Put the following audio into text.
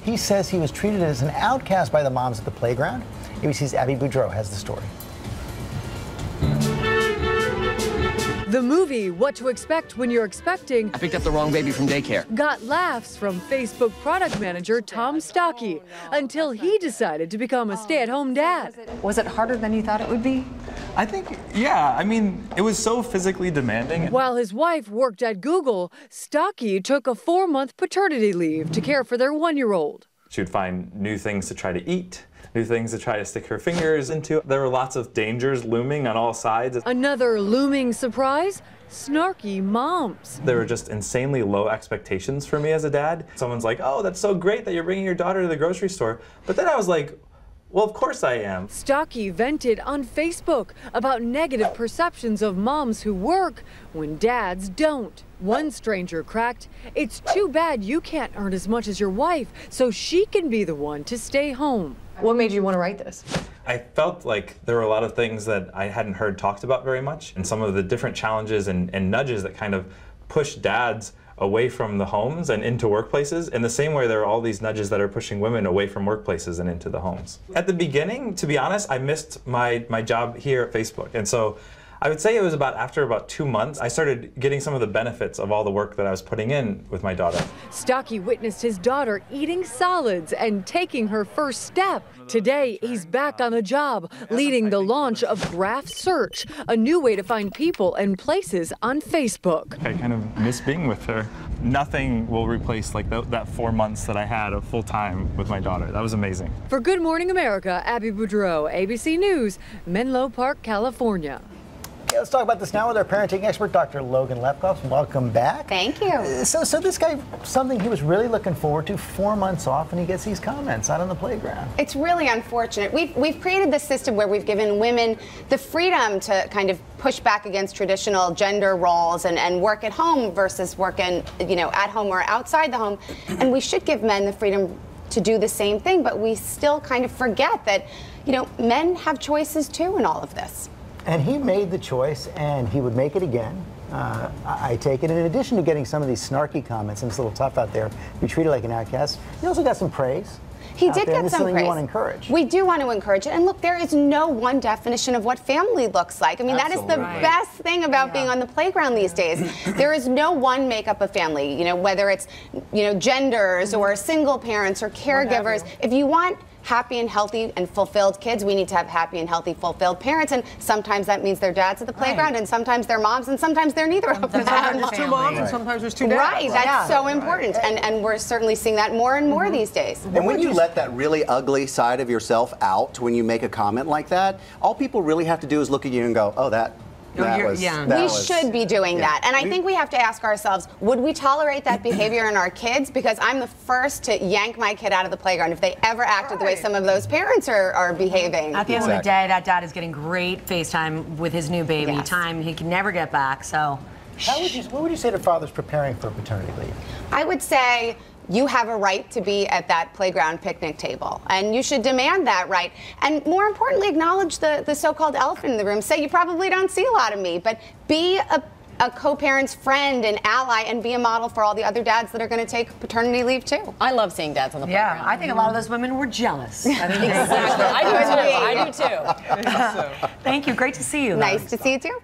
He says he was treated as an outcast by the moms at the playground. ABC's Abby Boudreau has the story. The movie, What to Expect When You're Expecting, I picked up the wrong baby from daycare. got laughs from Facebook product manager Tom Stocky until he decided to become a stay-at-home dad. Was it harder than you thought it would be? I think, yeah. I mean, it was so physically demanding. While his wife worked at Google, Stocky took a 4-month paternity leave to care for their 1-year-old. She would find new things to try to eat, new things to try to stick her fingers into. There were lots of dangers looming on all sides. Another looming surprise, snarky moms. There were just insanely low expectations for me as a dad. Someone's like, oh, that's so great that you're bringing your daughter to the grocery store. But then I was like, well, of course I am. Stocky vented on Facebook about negative perceptions of moms who work when dads don't. One stranger cracked, "It's too bad you can't earn as much as your wife, so she can be the one to stay home." What made you want to write this? I felt like there were a lot of things that I hadn't heard talked about very much, and some of the different challenges and nudges that kind of push dads away from the homes and into workplaces. In the same way, there are all these nudges that are pushing women away from workplaces and into the homes. At the beginning, to be honest, I missed my job here at Facebook. And so I would say it was after about 2 months, I started getting some of the benefits of all the work that I was putting in with my daughter. Stocky witnessed his daughter eating salads and taking her first step. Today, he's back on the job, leading the launch of Graph Search, a new way to find people and places on Facebook. I kind of miss being with her. Nothing will replace like that 4 months that I had of full time with my daughter. That was amazing. For Good Morning America, Abby Boudreau, ABC News, Menlo Park, California. Okay, let's talk about this now with our parenting expert, Dr. Logan Lepkoff. Welcome back. Thank you. So this guy, something he was really looking forward to, 4 months off, and he gets these comments out on the playground. It's really unfortunate. We've created this system where we've given women the freedom to kind of push back against traditional gender roles and work at home versus working, at home or outside the home. And we should give men the freedom to do the same thing, but we still kind of forget that, men have choices too in all of this. And he made the choice, and he would make it again. I take it. In addition to getting some of these snarky comments, and it's a little tough out there, be treated like an outcast, he also got some praise. He did get some praise. You want to encourage. We do want to encourage it. And look, there is no one definition of what family looks like. I mean, that is the best thing about being on the playground these days. There is no one makeup of family, whether it's, genders or single parents or caregivers. If you want happy and healthy and fulfilled kids, we need to have happy and healthy fulfilled parents, and sometimes that means their dads at the playground, and sometimes they're moms, and sometimes they're neither of them. Sometimes there's 2 moms and sometimes there's 2 dads. Right, that's so important, and we're certainly seeing that more and more these days. And when you let that really ugly side of yourself out when you make a comment like that, all people really have to do is look at you and go, oh, we should be doing that. And I think we have to ask ourselves, would we tolerate that behavior in our kids? Because I'm the first to yank my kid out of the playground if they ever acted the way some of those parents are behaving. At the end of the day, that dad is getting great FaceTime with his new baby, time he can never get back, so. What would you say to fathers preparing for paternity leave? I would say, you have a right to be at that playground picnic table, and you should demand that right. And more importantly, acknowledge the so-called elephant in the room. Say, you probably don't see a lot of me, but be a co-parent's friend and ally, and be a model for all the other dads that are going to take paternity leave too. I love seeing dads on the playground. Yeah, I think a lot of those women were jealous. Exactly. I do too. Thank you. Great to see you. Nice to see you too.